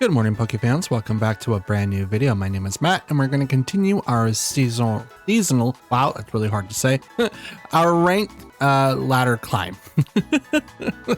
Good morning, Poke fans. Welcome back to a brand new video. My name is Matt, and we're going to continue our seasonal, wow, that's really hard to say, our ranked ladder climb.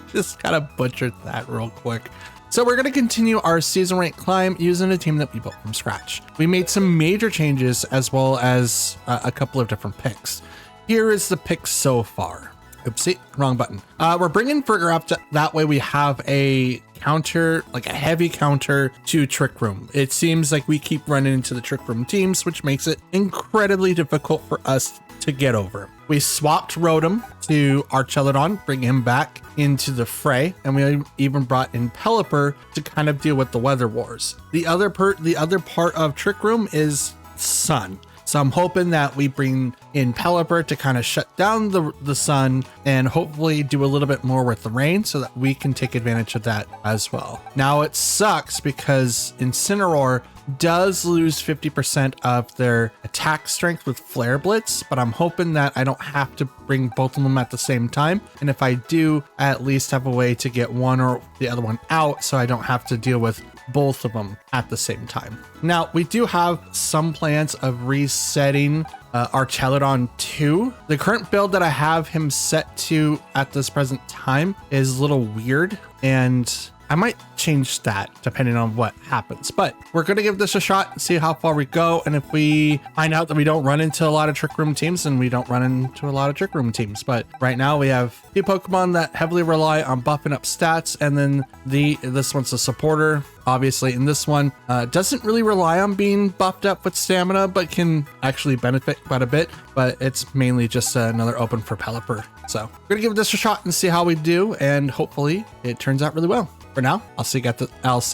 Just kind of butchered that real quick. So we're going to continue our season rank climb using a team that we built from scratch. We made some major changes as well as a couple of different picks. Here is the pick so far. Oopsie, wrong button. We're bringing Frigger up that way we have a counter, like a heavy counter to Trick Room. It seems like we keep running into the Trick Room teams, which makes it incredibly difficult for us to get over. We swapped Rotom to Archelodon, bring him back into the fray, and we even brought in Pelipper to kind of deal with the weather wars. The other part of Trick Room is Sun. So I'm hoping that we bring in Pelipper to kind of shut down the sun and hopefully do a little bit more with the rain so that we can take advantage of that as well. Now it sucks because Incineroar does lose 50% of their attack strength with Flare Blitz, but I'm hoping that I don't have to bring both of them at the same time. And if I do, I at least have a way to get one or the other one out so I don't have to deal with both of them at the same time. Now, we do have some plans of resetting Archelodon 2. The current build that I have him set to at this present time is a little weird, and I might change that depending on what happens, but we're going to give this a shot and see how far we go. And if we find out that we don't run into a lot of Trick Room teams, then we don't run into a lot of Trick Room teams. But right now we have two Pokemon that heavily rely on buffing up stats. And then this one's a supporter, obviously. And this one doesn't really rely on being buffed up with stamina, but can actually benefit quite a bit. But it's mainly just another open for Pelipper. So we're going to give this a shot and see how we do. And hopefully it turns out really well. For now, I'll see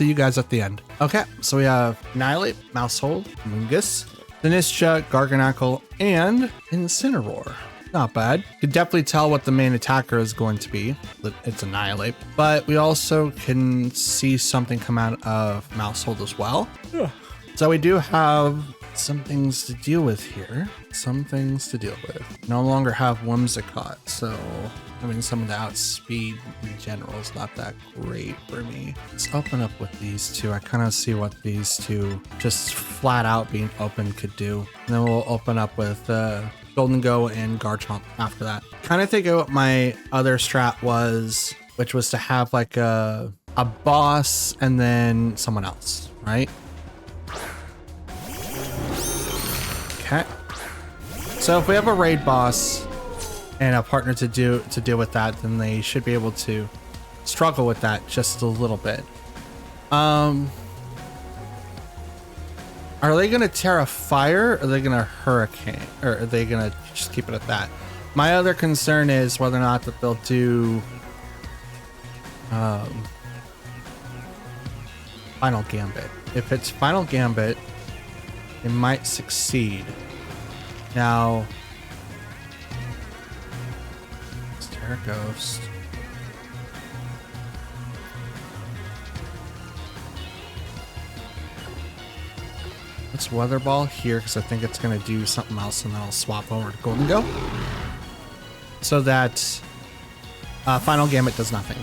you guys at the end. Okay, so we have Annihilate, Maushold, Mungus, Sinistcha, Garganacl, and Incineroar. Not bad. You can definitely tell what the main attacker is going to be. It's Annihilate. But we also can see something come out of Maushold as well. Yeah. So we do have some things to deal with here. Some things to deal with. No longer have Whimsicott, so having some of the outspeed in general is not that great for me. Let's open up with these two. I kind of see what these two just flat out being open could do. And then we'll open up with Golden Go and Garchomp after that. Kind of think of what my other strat was, which was to have like a boss and then someone else, right? Okay. So if we have a raid boss and a partner to deal with that, then they should be able to struggle with that just a little bit. Are they gonna Terra Fire, or are they gonna Hurricane, or are they gonna just keep it at that? My other concern is whether or not that they'll do Final Gambit. If it's Final Gambit, it might succeed. Now, Terra Ghost. Let's Weather Ball here because I think it's going to do something else, and then I'll swap over to Golden Go so that Final Gambit does nothing.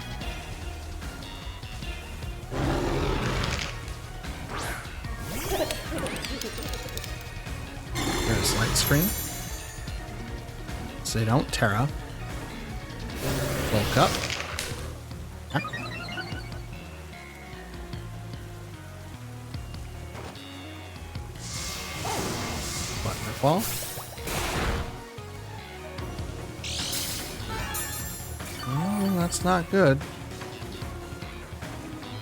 There's Light Screen. So they don't Terra. Bulk up. Okay. Waterfall. Oh, that's not good.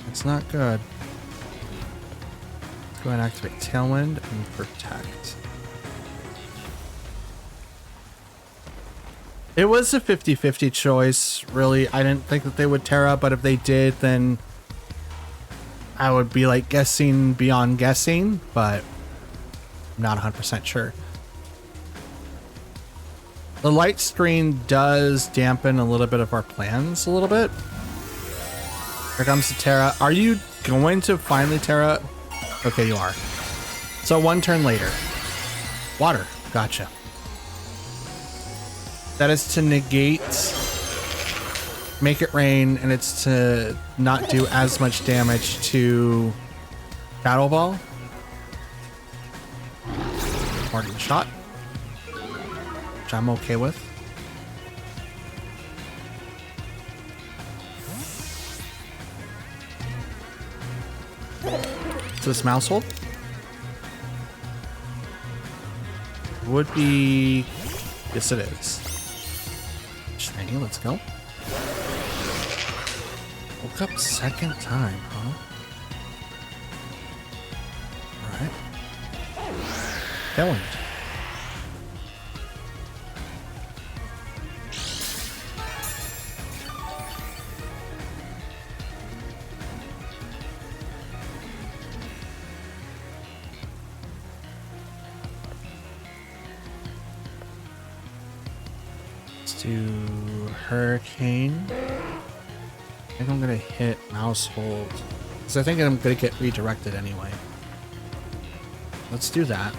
That's not good. Let's go ahead and activate Tailwind and Protect. It was a 50-50 choice, really. I didn't think that they would Terra, but if they did, then I would be like guessing beyond guessing, but I'm not 100% sure. The light screen does dampen a little bit of our plans a little bit. Here comes the Terra. Are you going to finally Terra? Okay, you are. So one turn later. Water. Gotcha. That is to negate Make It Rain, and it's to not do as much damage to Shadow Ball. Parting Shot, which I'm okay with. So this mouse hold would be, yes it is. Shiny, let's go. Woke up second time, huh? Alright. Tailwind. Let's do Hurricane. I think I'm gonna hit Mouse Hold, because I think I'm gonna get redirected anyway. Let's do that.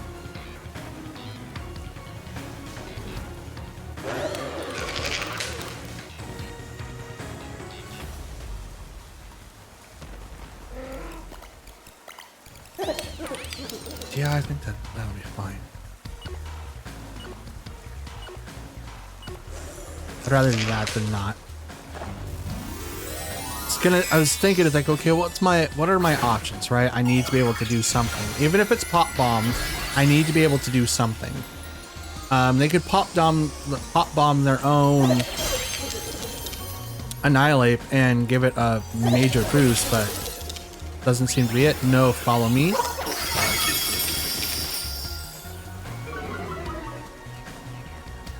Yeah, I think that would be fine. I'd rather do that than not. I was thinking, it's like, okay, what are my options, right? I need to be able to do something. Even if it's Pop Bomb, I need to be able to do something. They could Pop Bomb their own Annihilate and give it a major boost, but doesn't seem to be it. No, follow me.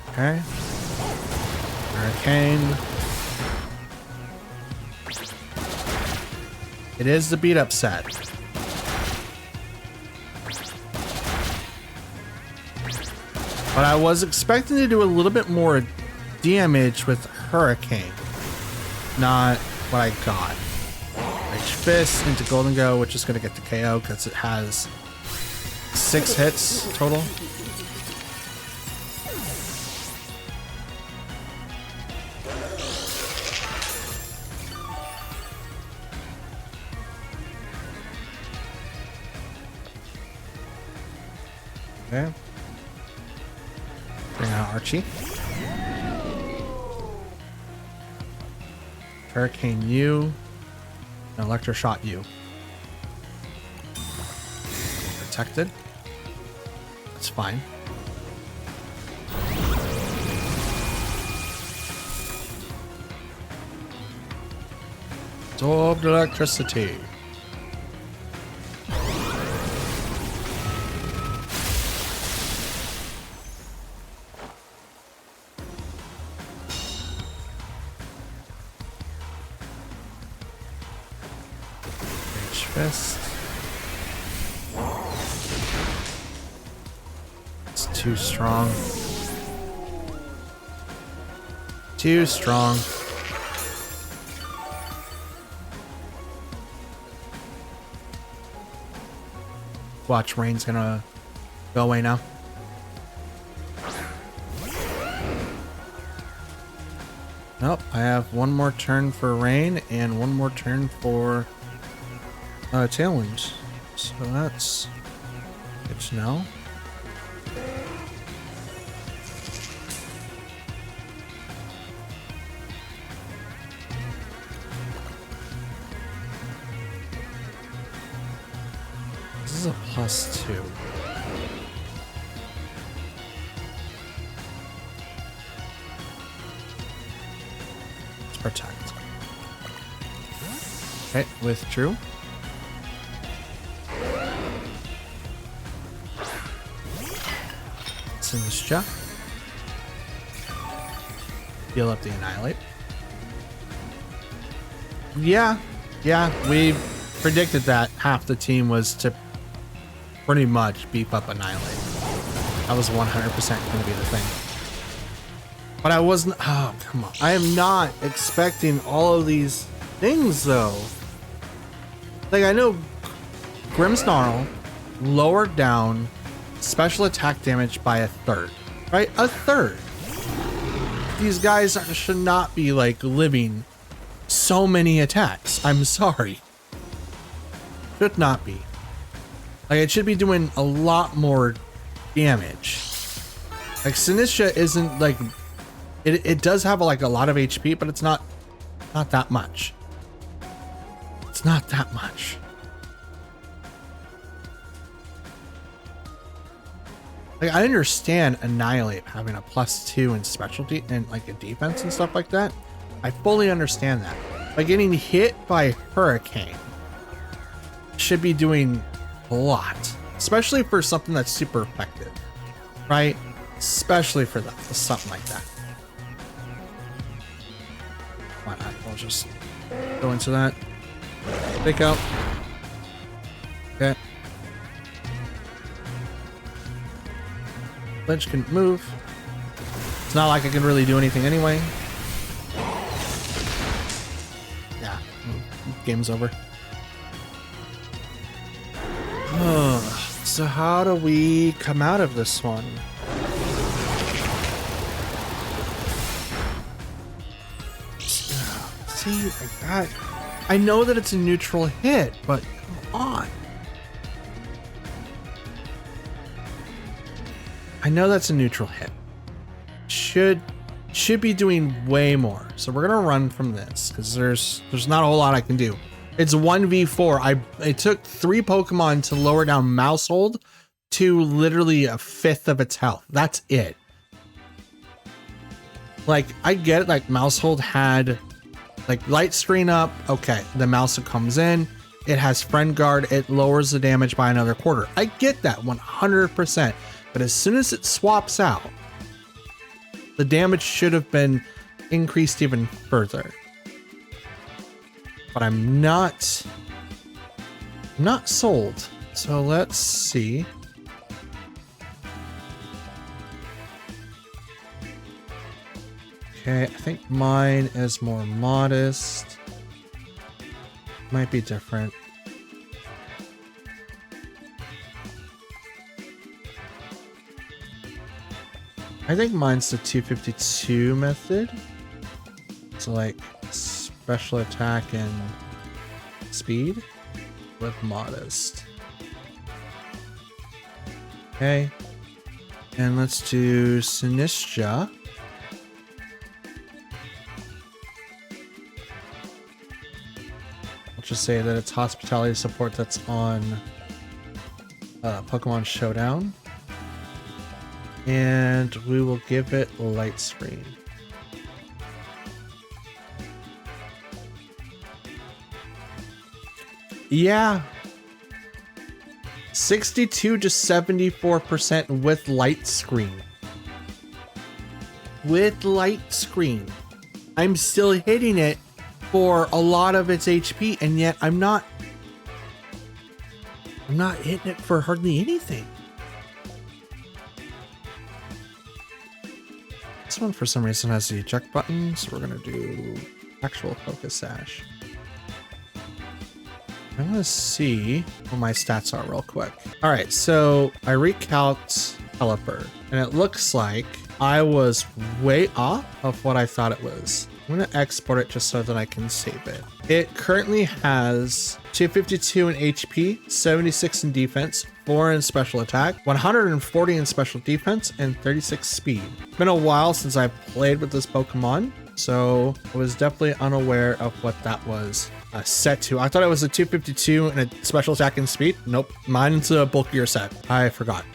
Okay. Hurricane. It is the beat up set. But I was expecting to do a little bit more damage with Hurricane. Not what I got. Rage Fist into Golden Go, which is going to get the KO because it has 6 hits total. Okay. Bring out Archie. Hurricane you. And Electroshock you. Protected. That's fine. Absorbed electricity. Fist. It's too strong. Too strong. Watch, Rain's gonna go away now. Nope, I have one more turn for Rain and one more turn for Tailwind. So that's good to know. This is a +2. Let's protect. Okay, withdrew. Sinistcha. Heal up the Annihilate. Yeah, we predicted that half the team was to pretty much beef up Annihilate. That was 100% going to be the thing. But I wasn't, oh, come on. I am not expecting all of these things, though. Like, I know Grimmsnarl lowered down special attack damage by 1/3, right? 1/3. These guys should not be like living so many attacks. I'm sorry. Should not be. Like it should be doing a lot more damage. Like Sinistcha isn't like, it does have like a lot of HP, but it's not that much. It's not that much. Like I understand Annihilate having a +2 in specialty and like a defense and stuff like that. I fully understand that. But getting hit by Hurricane should be doing a lot, especially for something that's super effective, right? Especially for that, for something like that. Why not? I'll just go into that. Take out. Okay. Ledge can move. It's not like I can really do anything anyway. Yeah, game's over. So how do we come out of this one? See, I know that it's a neutral hit, but come on. I know that's a neutral hit. Should be doing way more. So we're gonna run from this because there's not a whole lot I can do. It's 1v4. It took 3 Pokemon to lower down Mousehold to literally a 1/5 of its health. That's it. Like I get it, like Mousehold had like light screen up. Okay, the Mouse comes in. It has Friend Guard. It lowers the damage by another 1/4. I get that 100%. But as soon as it swaps out, the damage should have been increased even further. But I'm not sold. So let's see. Okay, I think mine is more modest. Might be different. I think mine's the 252 method. So like special attack and speed with modest. Okay. And let's do Sinistcha. I'll just say that it's hospitality support that's on Pokemon Showdown. And we will give it light screen. Yeah. 62 to 74% with light screen. With light screen. I'm still hitting it for a lot of its HP, and yet I'm not hitting it for hardly anything. This one for some reason has the eject button, so we're gonna do actual focus sash. I'm gonna see what my stats are real quick. All right, so I recalced Pelipper, and it looks like I was way off of what I thought it was. I'm gonna export it just so that I can save it. It currently has 252 in HP, 76 in defense, 4 in special attack, 140 in special defense, and 36 speed. It's been a while since I played with this Pokemon, so I was definitely unaware of what that was set to. I thought it was a 252 and a special attack and speed. Nope, mine's a bulkier set. I forgot.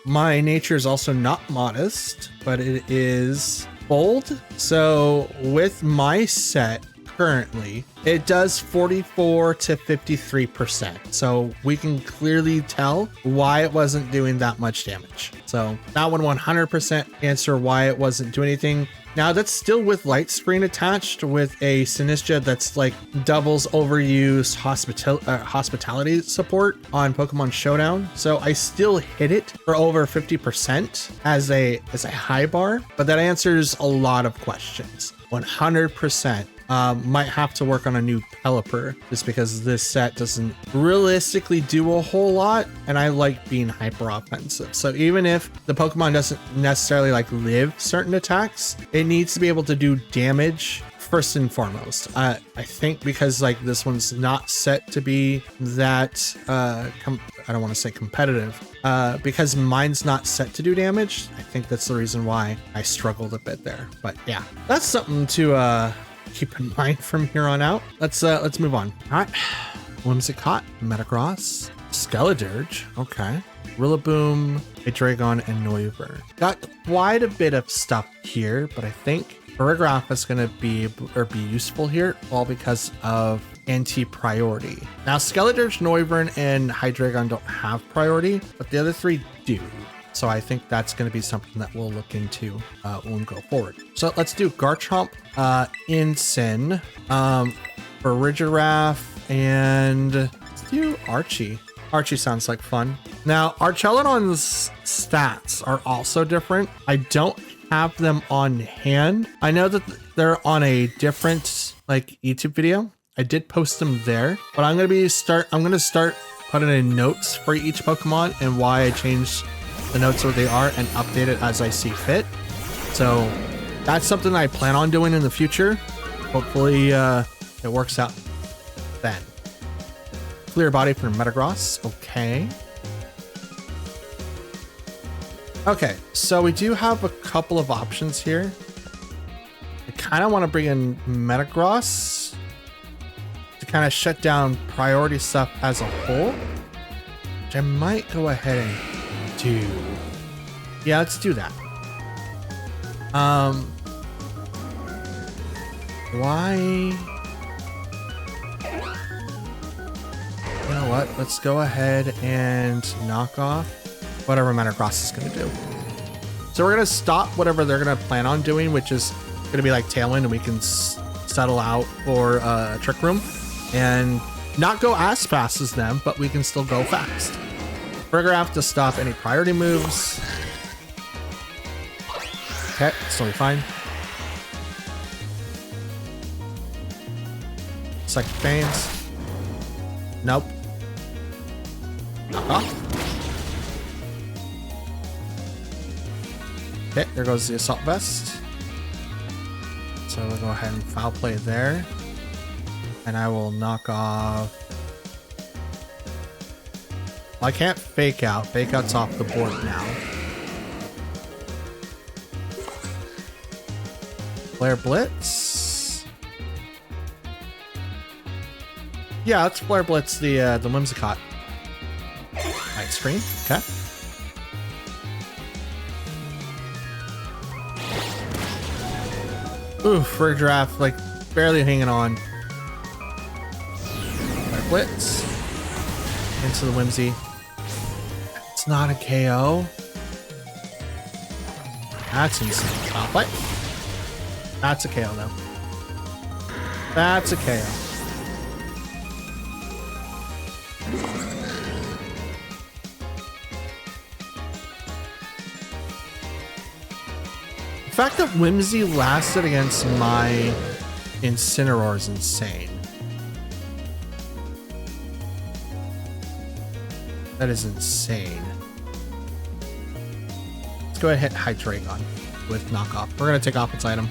My nature is also not modest, but it is bold. So with my set currently, it does 44 to 53%. So we can clearly tell why it wasn't doing that much damage. So that one 100% answer why it wasn't doing anything. Now that's still with light screen attached with a Sinistcha that's like doubles overuse hospitality support on Pokemon Showdown. So I still hit it for over 50% as a high bar, but that answers a lot of questions. 100%. Might have to work on a new Pelipper just because this set doesn't realistically do a whole lot, and I like being hyper offensive. So even if the Pokemon doesn't necessarily like live certain attacks, it needs to be able to do damage first and foremost. I think because like this one's not set to be that I don't want to say competitive, because mine's not set to do damage. I think that's the reason why I struggled a bit there. But yeah, that's something to keep in mind from here on out. Let's move on. All right, Whimsicott, Metagross, Skeledirge, okay, Rillaboom, Hydreigon, and Noivern. Got quite a bit of stuff here, but I think Paragraph is going to be useful here, all because of anti-priority. Now, Skeledirge, Noivern, and Hydreigon don't have priority, but the other three do. So I think that's going to be something that we'll look into when we go forward. So let's do Garchomp, Incin, Farigiraf, and let's do Archie. Archie sounds like fun. Now, Archelon's stats are also different. I don't have them on hand. I know that they're on a different like YouTube video. I did post them there, but I'm gonna start putting in notes for each Pokemon and why I changed the notes where they are and update it as I see fit. So that's something I plan on doing in the future. Hopefully it works out then. Clear body for Metagross. Okay. Okay, so we do have a couple of options here. I kind of want to bring in Metagross to kind of shut down priority stuff as a whole, which I might go ahead and do. Yeah, let's do that. Why? You know what? Let's go ahead and knock off whatever Metagross is going to do. So we're going to stop whatever they're going to plan on doing, which is going to be like Tailwind, and we can settle out for a Trick Room and not go as fast as them, but we can still go fast. We're going to have to stop any priority moves. Okay, it's totally fine. Psychic Veins. Nope. Knock off. Okay, there goes the Assault Vest. So we'll go ahead and foul play there. And I will knock off. Well, I can't fake out. Fake out's off the board now. Flare Blitz. Yeah, let's Flare Blitz the Whimsicott. Light Screen. Okay. Ooh, Farigiraf, like barely hanging on. Flare Blitz. Into the Whimsy. It's not a KO. That's insane. Foul play. That's a KO though. That's a KO. The fact that Whimsy lasted against my Incineroar is insane. That is insane. Let's go ahead and hit Hydreigon with knockoff. We're going to take off its item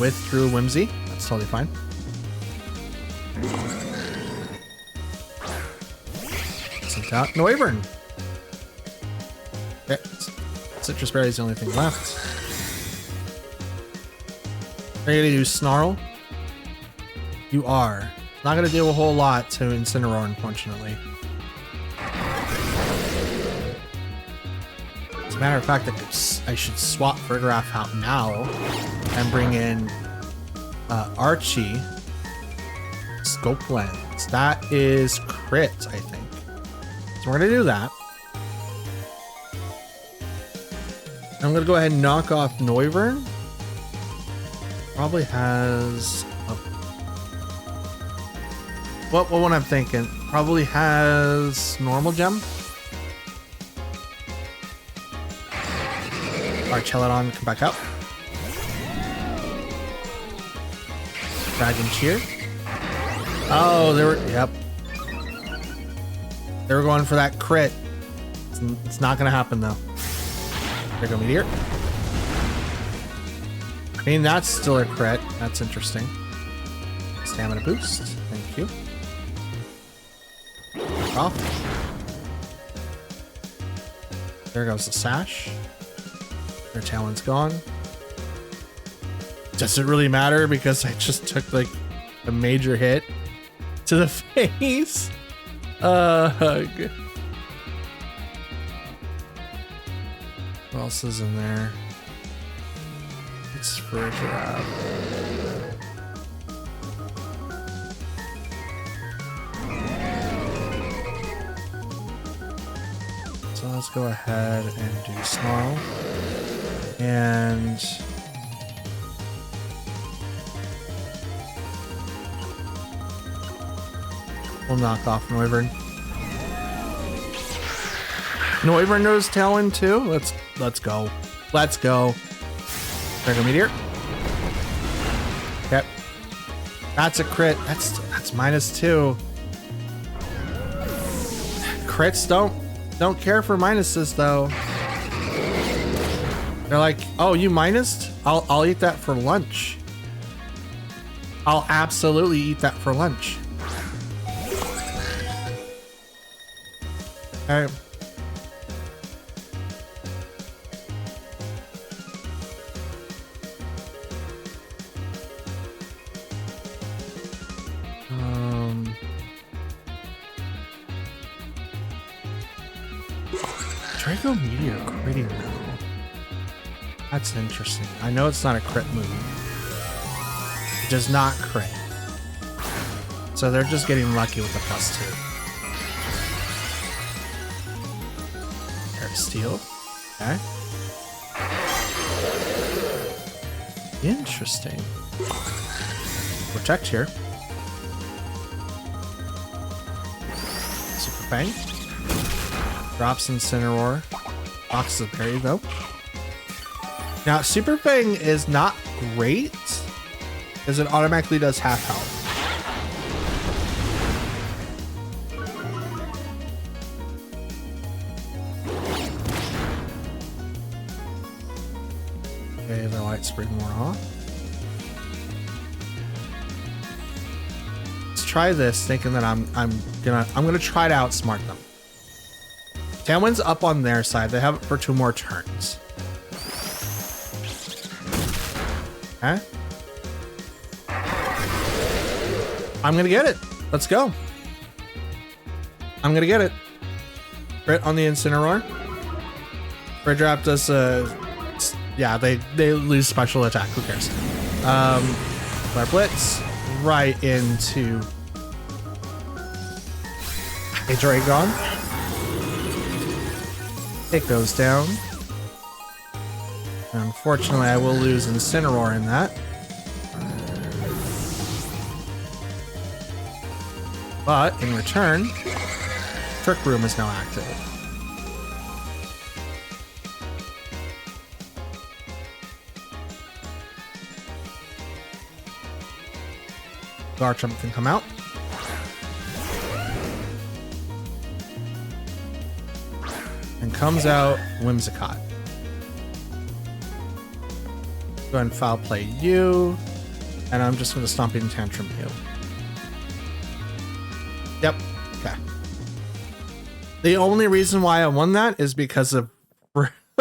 with True Whimsy. That's totally fine. Sent out Noivern. Okay. Citrus Berry is the only thing left. Are you going to do Snarl? You are. Not going to do a whole lot to Incineroar, unfortunately. As a matter of fact, I should swap Farigiraf out now and bring in Archie. Scope Lens. That is crit, I think. So we're going to do that. I'm going to go ahead and knock off Noivern. Probably has a... What one I'm thinking? Probably has Normal Gem. Archelon, come back up. Dragon Cheer. Oh, they were... Yep. They were going for that crit. It's not going to happen, though. There go Meteor. I mean, that's still a crit. That's interesting. Stamina boost. Thank you. Off. There goes the sash. Their talon's gone. Does it really matter because I just took like a major hit to the face? What else is in there? It's for a giraffe. So let's go ahead and do Snarl. And we'll knock off Noivern. Noivern knows Talon too. Let's go. Let's go. Dragon Meteor. Yep. That's a crit. That's -2. Crits don't care for minuses though. They're like, oh, you minused? I'll eat that for lunch. I'll absolutely eat that for lunch. All right. Draco Meteor critting now. That's interesting. I know it's not a crit move. It does not crit. So they're just getting lucky with the +2. Air Steel. Okay. Interesting. Protect here. Super Fang. Drops Incineroar. Boxes of Berry though. Now, Super Fang is not great because it automatically does half health. Okay, the Light Spring more off. Let's try this, thinking that I'm gonna try to outsmart them. Tailwind's up on their side. They have it for 2 more turns. Okay. I'm gonna get it. Let's go. I'm gonna get it. Crit on the Incineroar. Raindrop does yeah, they lose special attack. Who cares? Flare Blitz right into a Dragon. It goes down. Unfortunately, I will lose Incineroar in that. But in return, Trick Room is now active. Garchomp can come out. And comes out Whimsicott. Go ahead and foul play you. And I'm just going to Stomping Tantrum you. Yep. Okay. The only reason why I won that is because of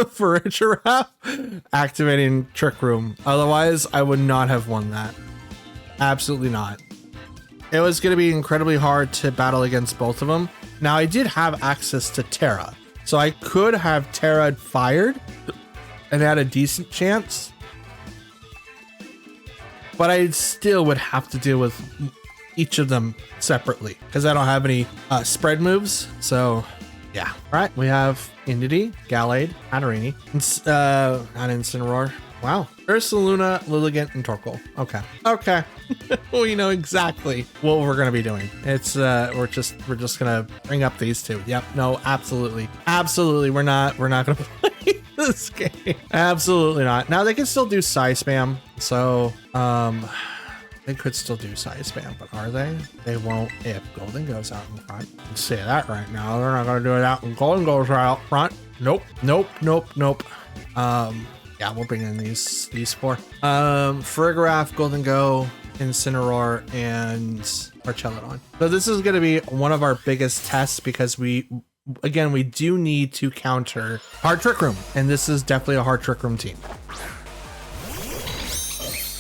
for a giraffe activating Trick Room. Otherwise, I would not have won that. Absolutely not. It was going to be incredibly hard to battle against both of them. Now, I did have access to Terra. So I could have Terra fired and had a decent chance. But I still would have to deal with each of them separately because I don't have any spread moves. So yeah. All right, we have Indeedee, Gallade, Hatterene, not Incineroar. Wow. Ursaluna, Lilligant, and Torkoal. Okay. Okay. We know exactly what we're gonna be doing. It's we're just gonna bring up these two. Yep. No, absolutely. Absolutely. We're not gonna play this game. Absolutely not. Now they can still do Psy Spam. So they could still do Psy Spam, but are they? They won't if Golden goes out in front. Let's say that right now. They're not gonna do it out when Golden goes right out front. Nope. Nope. Nope. Nope. Yeah, we'll bring in these four. Farigiraf, Golden Go, Incineroar, and Archelodon. So this is going to be one of our biggest tests because we do need to counter Hard Trick Room, and this is definitely a Hard Trick Room team.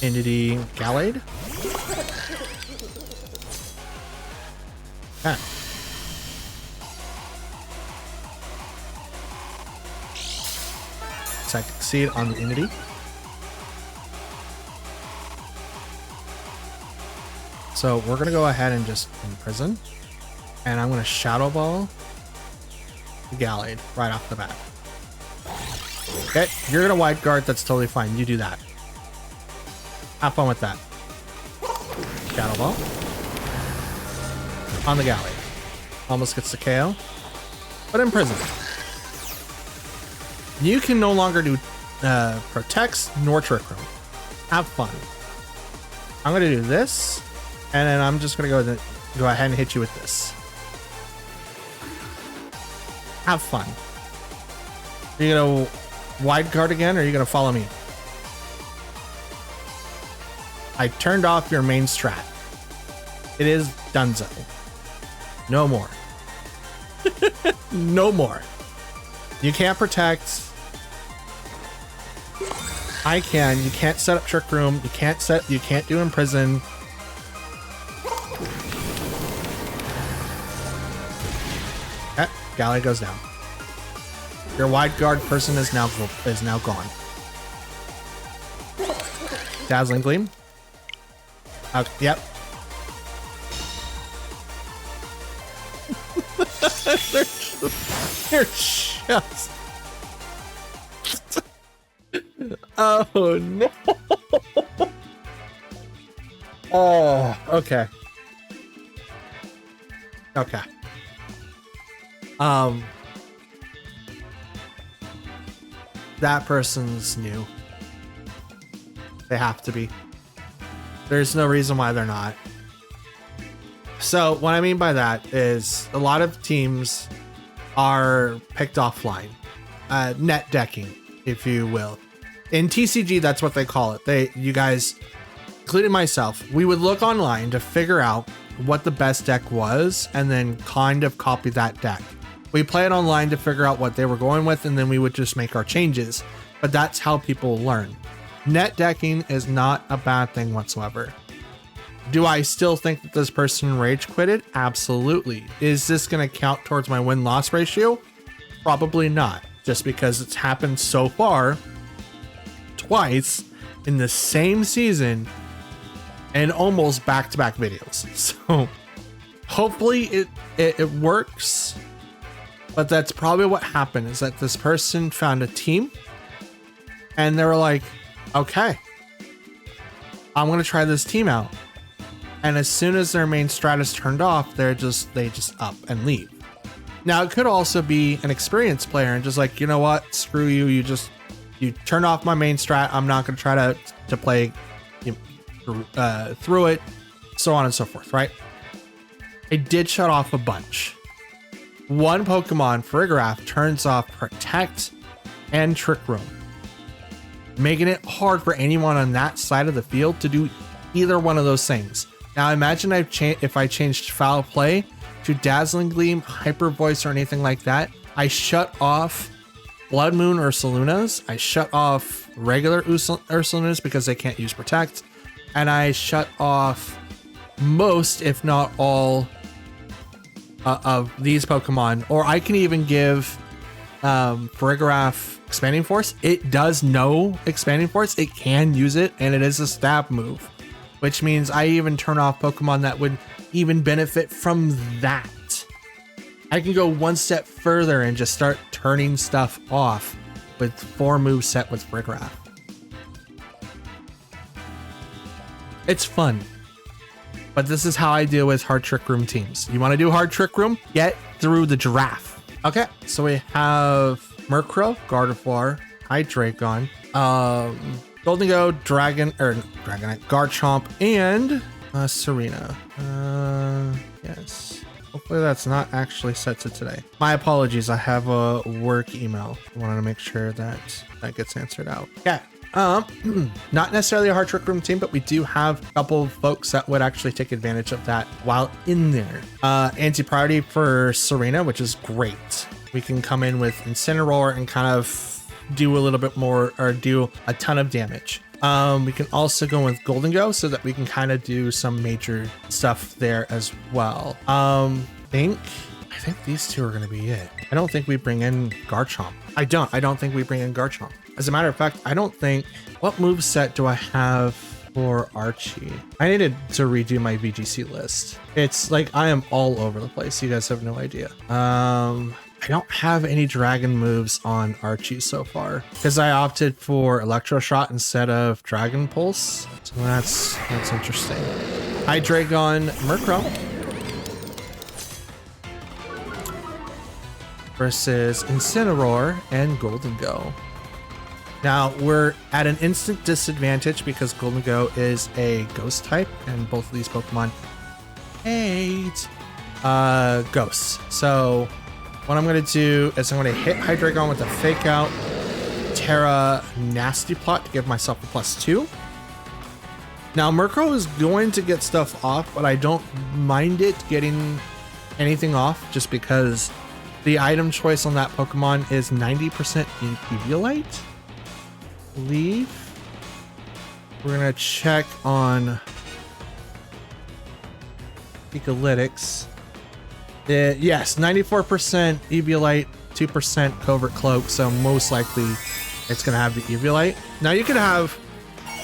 Entity Gallade. Ah. Psychic Seed on the Entity. So we're going to go ahead and just imprison. And I'm going to Shadow Ball the Gallade right off the bat. Okay, you're going to Wide Guard. That's totally fine. You do that. Have fun with that. Shadow Ball. On the Gallade. Almost gets the KO. But imprison. You can no longer do Protects nor Trick Room. Have fun. I'm going to do this. And then I'm just going to go ahead and hit you with this. Have fun. Are you going to Wide Guard again, or are you going to follow me? I turned off your main strat. It is donezo. No more. No more. You can't protect. I can. You can't set up Trick Room. You can't do Imprison. Gallade goes down. Your Wide Guard person is now gone. Dazzling Gleam. Yep. They're just. Oh no. Oh, okay. Okay. That person's new. They have to be. There's no reason why they're not. So what I mean by that is a lot of teams are picked offline, net decking, if you will. In TCG, that's what they call it. You guys, including myself, we would look online to figure out what the best deck was and then kind of copy that deck. We play it online to figure out what they were going with, and then we would just make our changes. But that's how people learn. Net decking is not a bad thing whatsoever. Do I still think that this person rage quitted? Absolutely. Is this going to count towards my win-loss ratio? Probably not, just because it's happened so far twice in the same season and almost back-to-back videos. So hopefully it works. But that's probably what happened, is that this person found a team and they were like, okay, I'm going to try this team out. And as soon as their main strat is turned off, they just up and leave. Now, it could also be an experienced player and just like, you know what, screw you. You turn off my main strat. I'm not going to try to play through it, so on and so forth, right? It did shut off a bunch. One Pokemon, Farigiraf, turns off Protect and Trick Room, making it hard for anyone on that side of the field to do either one of those things. Now imagine if I changed Foul Play to Dazzling Gleam, Hyper Voice, or anything like that. I shut off Blood Moon Ursalunas. I shut off regular Ursalunas because they can't use Protect. And I shut off most, if not all, of these Pokemon. Or I can even give Farigiraf Expanding Force. It does know Expanding Force. It can use it, and it is a stab move, which means I even turn off Pokemon that would even benefit from that. I can go one step further and just start turning stuff off with 4 moves set with Farigiraf. It's fun. But this is how I deal with Hard Trick Room teams. You want to do Hard Trick Room? Get through the giraffe. Okay, so we have Murkrow, Gardevoir, Hydreigon, Golden Go, Dragonite, Garchomp, and Serena. Yes. Hopefully that's not actually set to today. My apologies. I have a work email. I wanted to make sure that that gets answered out. Yeah. Not necessarily a hard trick room team, but we do have a couple of folks that would actually take advantage of that while in there. Anti-priority for Serena, which is great. We can come in with Incineroar and kind of do a little bit more or do a ton of damage. We can also go with Golden Go so that we can kind of do some major stuff there as well. I think these two are going to be it. I don't think we bring in Garchomp. I don't think we bring in Garchomp. As a matter of fact, I don't think, what moveset do I have for Archie? I needed to redo my VGC list. It's like, I am all over the place. You guys have no idea. I don't have any dragon moves on Archie so far because I opted for Electro Shot instead of Dragon Pulse. So that's interesting. Hydreigon Murkrow versus Incineroar and Golden Go. Now we're at an instant disadvantage because Golden Go is a ghost type and both of these Pokemon hate ghosts. So what I'm going to do is I'm going to hit Hydreigon with a Fake Out Terra Nasty Plot to give myself a +2. Now Murkrow is going to get stuff off, but I don't mind it getting anything off just because the item choice on that Pokemon is 90% Eviolite. I believe. We're going to check on Ecolytics. Yes, 94% Eviolite, 2% Covert Cloak, so most likely it's going to have the Eviolite. Now you could have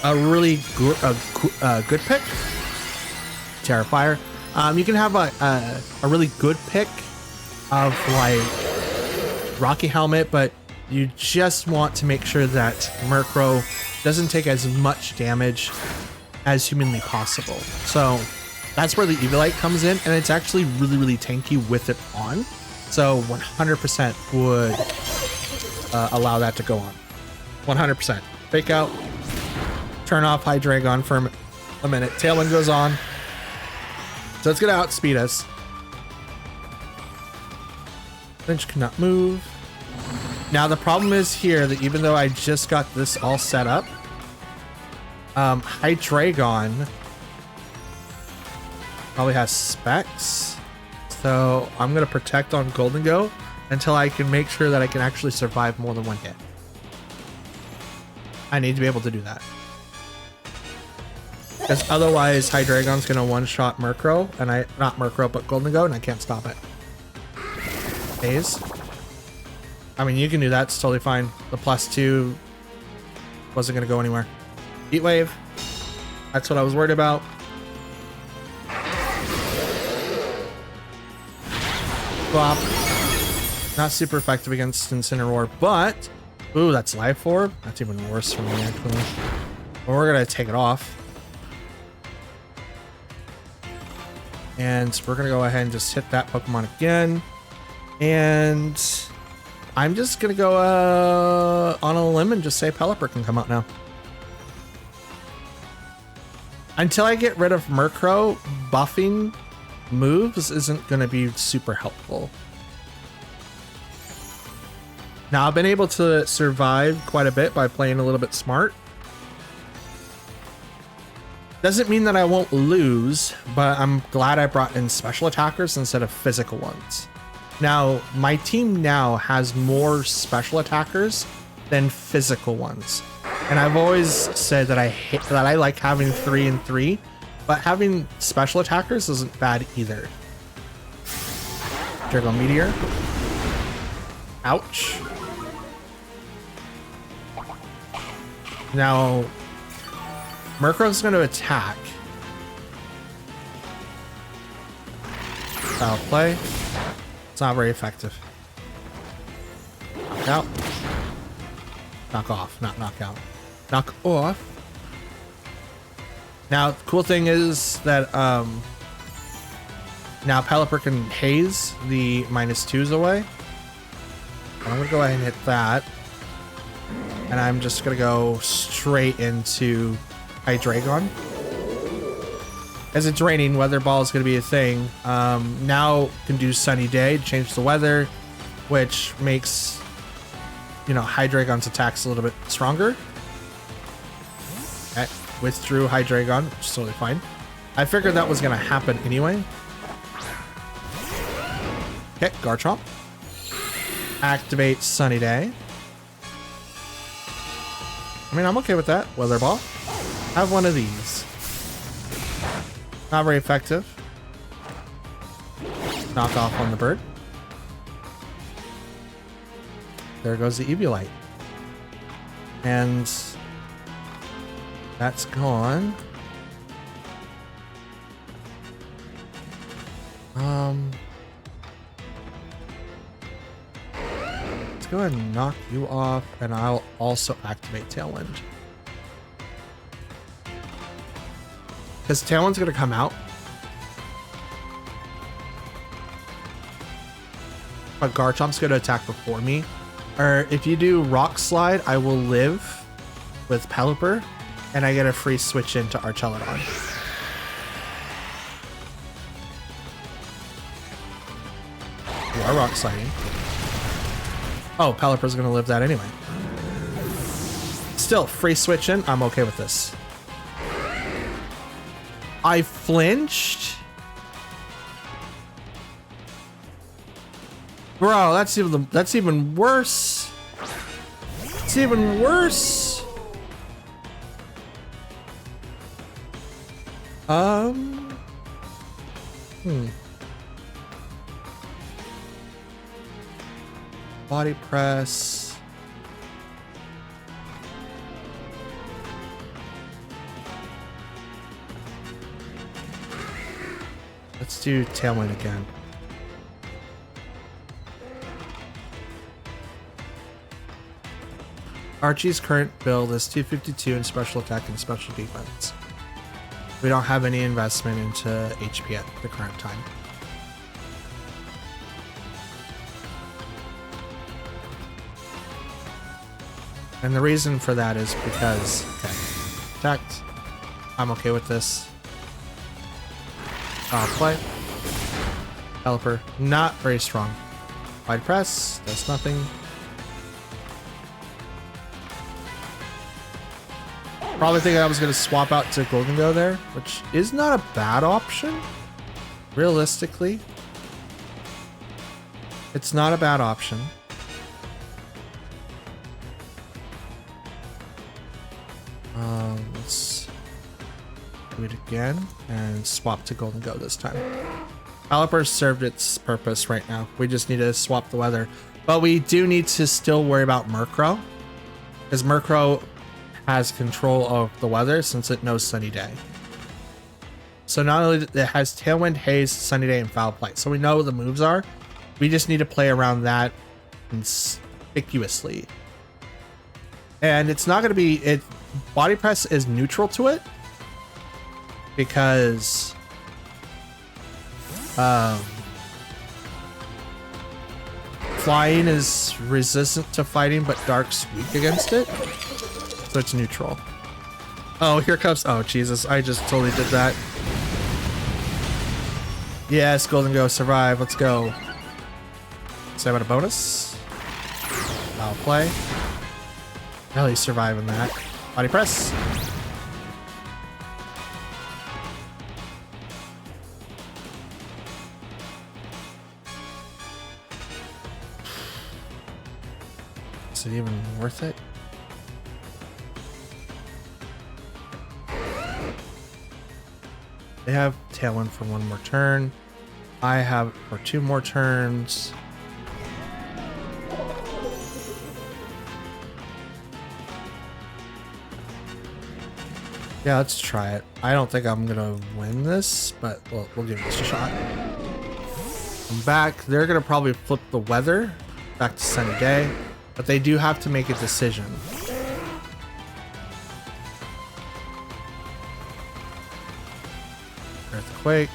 a really good pick, Terrifier. You can have a really good pick of like Rocky Helmet, but you just want to make sure that Murkrow doesn't take as much damage as humanly possible. So that's where the Eviolite comes in, and it's actually really, really tanky with it on. So 100% would allow that to go on. 100%. Fake Out. Turn off Hydreigon for a minute. Tailwind goes on. So it's going to outspeed us. Lynch cannot move. Now the problem is here that even though I just got this all set up, Hydreigon probably has specs. So I'm going to protect on Golden Go until I can make sure that I can actually survive more than one hit. I need to be able to do that. Because otherwise Hydreigon's going to one-shot Murkrow, and not Murkrow, but Golden Go, and I can't stop it. Haze. I mean, you can do that. It's totally fine. The +2 wasn't going to go anywhere. Heat Wave. That's what I was worried about. Flop. Not super effective against Incineroar, but... Ooh, that's Life Orb. That's even worse for me, actually. Well, we're going to take it off. And we're going to go ahead and just hit that Pokemon again. And I'm just going to go on a limb and just say Pelipper can come out now. Until I get rid of Murkrow, buffing moves isn't going to be super helpful. Now, I've been able to survive quite a bit by playing a little bit smart. Doesn't mean that I won't lose, but I'm glad I brought in special attackers instead of physical ones. Now, my team now has more special attackers than physical ones. And I've always said that I like having 3 and 3, but having special attackers isn't bad either. Drago Meteor. Ouch. Now, Murkrow's going to attack. Foul play. It's not very effective. Knock out. Knock off, not knock out. Knock off. Now, the cool thing is that now Pelipper can haze the -2s away. I'm gonna go ahead and hit that. And I'm just gonna go straight into Hydreigon. As it's raining, weather ball is going to be a thing. Now can do sunny day to change the weather, which makes, you know, Hydreigon's attacks a little bit stronger. Okay, withdrew Hydreigon, which is totally fine. I figured that was going to happen anyway. Okay, Garchomp. Activate Sunny Day. I mean, I'm okay with that. Weather Ball. Have one of these. Not very effective. Knock off on the bird. There goes the Eviolite. And that's gone. Let's go ahead and knock you off, and I'll also activate Tailwind. Because Tailwind's going to come out. But Garchomp's going to attack before me. Or if you do Rock Slide, I will live with Pelipper, and I get a free switch into Archelodon. You are Rock Sliding. Oh, Pelipper's going to live that anyway. Still, free switch in. I'm okay with this. I flinched? Bro, that's even worse. It's even worse. Body press. Let's do Tailwind again. Archie's current build is 252 in special attack and special defense. We don't have any investment into HP at the current time. And the reason for that is because, okay, attacked. I'm okay with this. Play. Pelipper, not very strong. Wide press, does nothing. Probably thinking I was going to swap out to Golden Go there, which is not a bad option. Realistically, it's not a bad option. Let's do it again and swap to Golden Go this time. Pelipper served its purpose right now. We just need to swap the weather. But we do need to still worry about Murkrow, because Murkrow has control of the weather since it knows Sunny Day. So not only it has Tailwind, Haze, Sunny Day, and Foul Play. So we know what the moves are. We just need to play around that conspicuously. And it's not going to be... Body Press is neutral to it. Because... Flying is resistant to fighting, but Dark's weak against it. So it's neutral. Oh, here comes... Oh, Jesus. I just totally did that. Yes, Golden Go, survive. Let's go. So I got a bonus. I'll play. Hell, he's surviving that. Body press. Is it even worth it? They have Tailwind for one more turn. I have for 2 more turns. Yeah, let's try it. I don't think I'm gonna win this, but we'll give this a shot. I'm back. They're gonna probably flip the weather back to Sunny Day, but they do have to make a decision. Earthquake.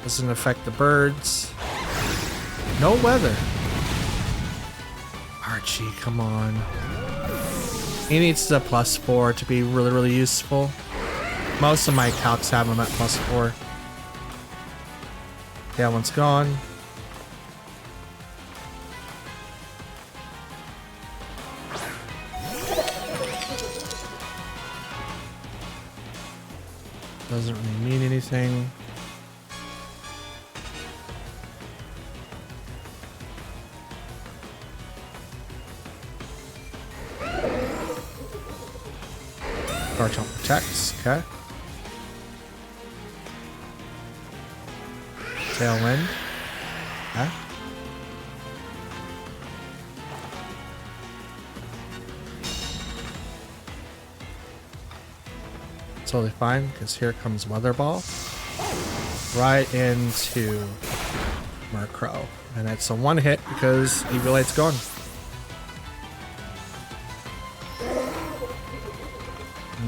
Doesn't affect the birds. No weather. Archie, come on. He needs the +4 to be really, really useful. Most of my calcs have them at +4. That one's gone. Doesn't really mean anything. Garchomp protects, okay. Tailwind, okay. Totally fine, because here comes Weather Ball. Right into Murkrow. And it's a one hit because Eviolate's gone.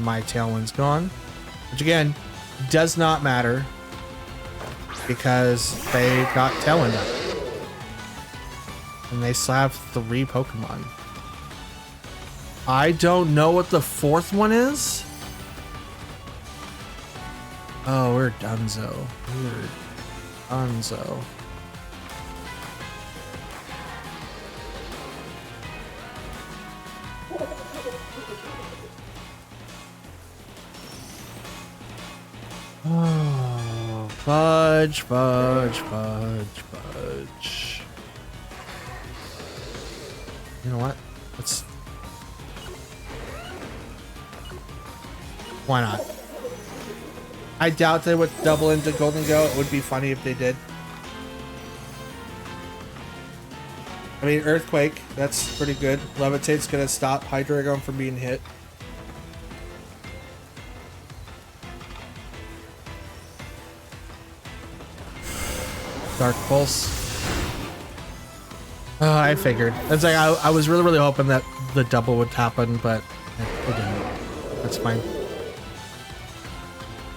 My Tailwind's gone. Which again, does not matter because they got Tailwind up. And they still have 3 Pokemon. I don't know what the 4th one is. Oh, we're Dunzo. We're Dunzo. Oh, fudge, fudge, fudge, fudge. You know what? Let's... Why not? I doubt they would double into Golden Go. It would be funny if they did. I mean, Earthquake, that's pretty good. Levitate's gonna stop Hydreigon from being hit. Dark Pulse. Oh, I figured. It's like I was really hoping that the double would happen, but it didn't. That's fine.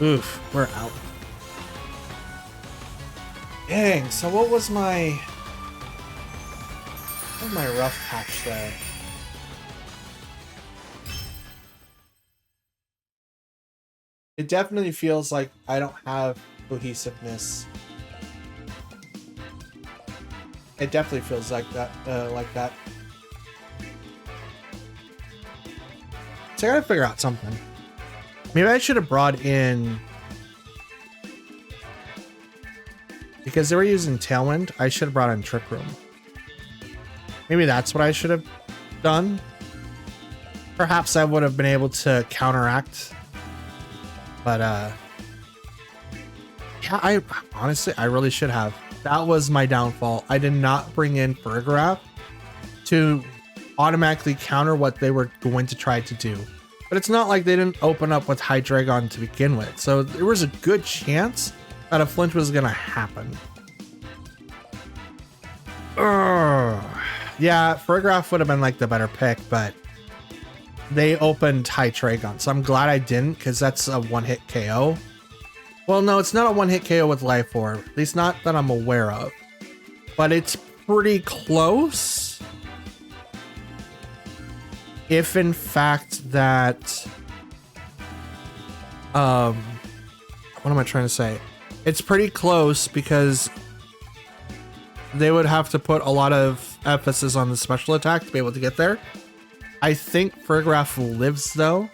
Oof, we're out. Dang, so what was my rough patch there? It definitely feels like I don't have cohesiveness. It definitely feels like that, So I gotta figure out something. Maybe I should have brought in, because they were using Tailwind, I should have brought in Trick Room. Maybe that's what I should have done. Perhaps I would have been able to counteract. But yeah, I honestly really should have. That was my downfall. I did not bring in Fergraph to automatically counter what they were going to try to do. But it's not like they didn't open up with Hydreigon to begin with. So there was a good chance that a flinch was going to happen. Yeah, Fergraph would have been like the better pick, but they opened Hydreigon. So I'm glad I didn't, because that's a one-hit KO. Well, no, it's not a one-hit KO with Life Orb. At least not that I'm aware of. But it's pretty close. If in fact that, what am I trying to say? It's pretty close because they would have to put a lot of emphasis on the special attack to be able to get there. I think Fergraph lives though.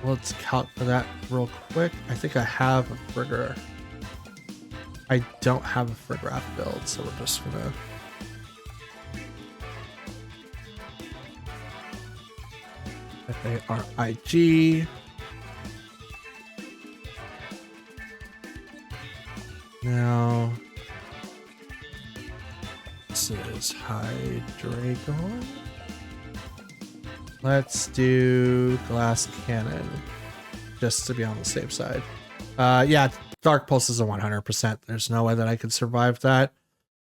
Let's calc for that real quick. I think I have a Fergraph. I don't have a Fergraph build, so we're just gonna... F-A-R-I-G. Now, this is Hydreigon. Let's do Glass Cannon, just to be on the safe side. Yeah, Dark Pulse is a 100%. There's no way that I could survive that.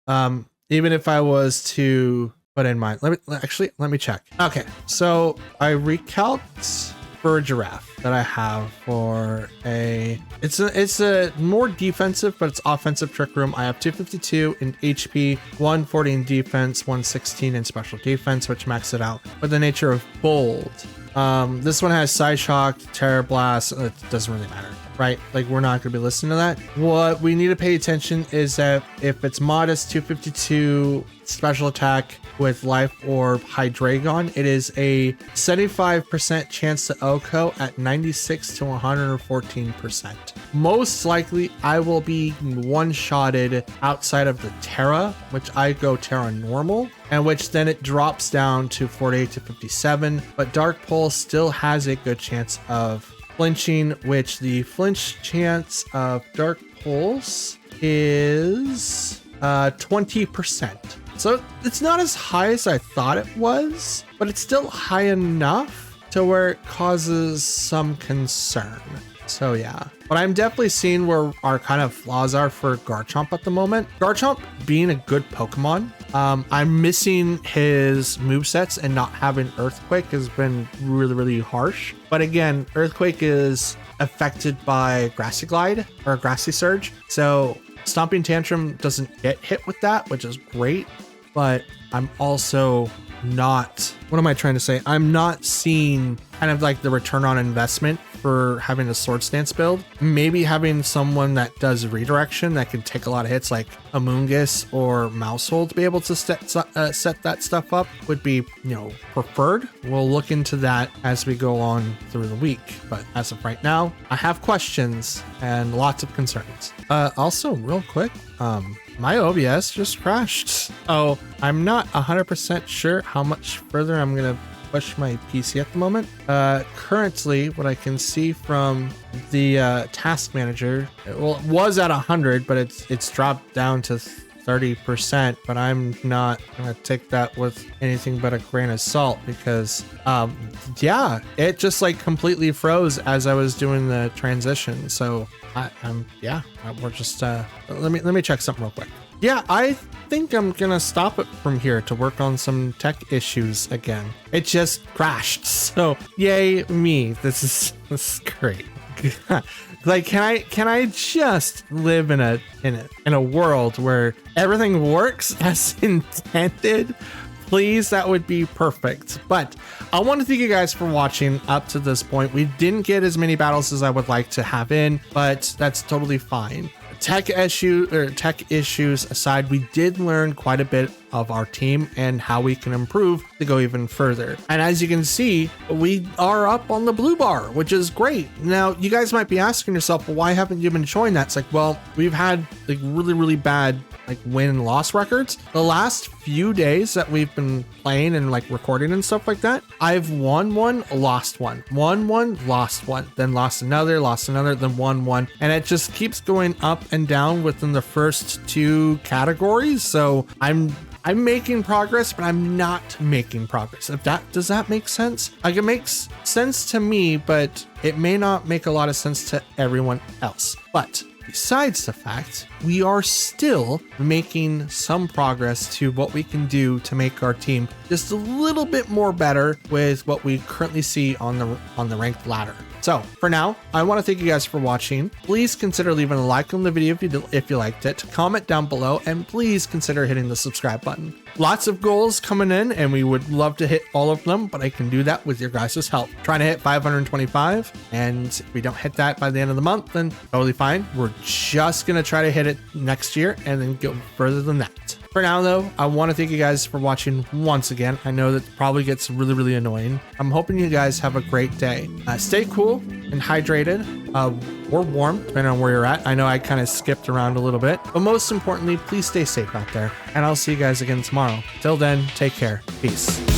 Even if I was to put in mind, let me check. Okay, so I recalced for a Giraffe that I have for a, it's a more defensive, but it's offensive Trick Room. I have 252 in HP, 140 in defense, 116 in special defense, which maxes it out. But the nature of Bold, This one has Psyshock, Terror Blast. It doesn't really matter, right? Like, we're not going to be listening to that. What we need to pay attention is that if it's modest 252 special attack with Life Orb Hydreigon, it is a 75% chance to OHKO at 96 to 114%. Most likely, I will be one-shotted outside of the Terra, which I go Terra normal, and which then it drops down to 48 to 57. But Dark Pulse still has a good chance of flinching, which the flinch chance of Dark Pulse is 20%. So it's not as high as I thought it was, but it's still high enough to where it causes some concern. So yeah, but I'm definitely seeing where our kind of flaws are for Garchomp at the moment. Garchomp being a good Pokemon, I'm missing his movesets, and not having Earthquake has been really, really harsh. But again, Earthquake is affected by Grassy Glide or Grassy Surge. So Stomping Tantrum doesn't get hit with that, which is great. But I'm also not, what am I trying to say? I'm not seeing kind of like the return on investment for having a Sword Stance build. Maybe having someone that does redirection that can take a lot of hits, like Amoonguss or Mousehole, to be able to set that stuff up would be, preferred. We'll look into that as we go on through the week. But as of right now, I have questions and lots of concerns. Also, real quick, my OBS just crashed. Oh, I'm not 100% sure how much further I'm gonna push my PC at the moment. Currently, what I can see from the task manager, well, it was at 100, but it's dropped down to 30%. But I'm not gonna take that with anything but a grain of salt, because yeah, it just like completely froze as I was doing the transition. So we're just let me check something real quick. Yeah, I think I'm gonna stop it from here to work on some tech issues again. It just crashed, so yay me. This is great. Like, can I just live in a world where everything works as intended? Please, that would be perfect. But I want to thank you guys for watching up to this point. We didn't get as many battles as I would like to have in, but that's totally fine. Tech issues aside, we did learn quite a bit of our team and how we can improve to go even further. And as you can see, we are up on the blue bar, which is great. Now, you guys might be asking yourself, well, why haven't you been showing that? It's like, well, we've had like really, really bad like win and loss records. The last few days that we've been playing and like recording and stuff like that, I've won one, lost one, won one, lost one, then lost another, then won one. And it just keeps going up and down within the first two categories. So I'm making progress, but I'm not making progress. Does that make sense? Like, it makes sense to me, but it may not make a lot of sense to everyone else. But besides the fact, we are still making some progress to what we can do to make our team just a little bit more better with what we currently see on the ranked ladder. So for now, I want to thank you guys for watching. Please consider leaving a like on the video if you liked it, comment down below, and please consider hitting the subscribe button. Lots of goals coming in, and we would love to hit all of them, but I can do that with your guys' help. Trying to hit 525, and if we don't hit that by the end of the month, then totally fine. We're just going to try to hit it next year and then go further than that. For now, though, I want to thank you guys for watching once again. I know that probably gets really, really annoying. I'm hoping you guys have a great day. Stay cool and hydrated, or warm, depending on where you're at. I know I kind of skipped around a little bit, but most importantly, please stay safe out there. And I'll see you guys again tomorrow. Till then, take care. Peace.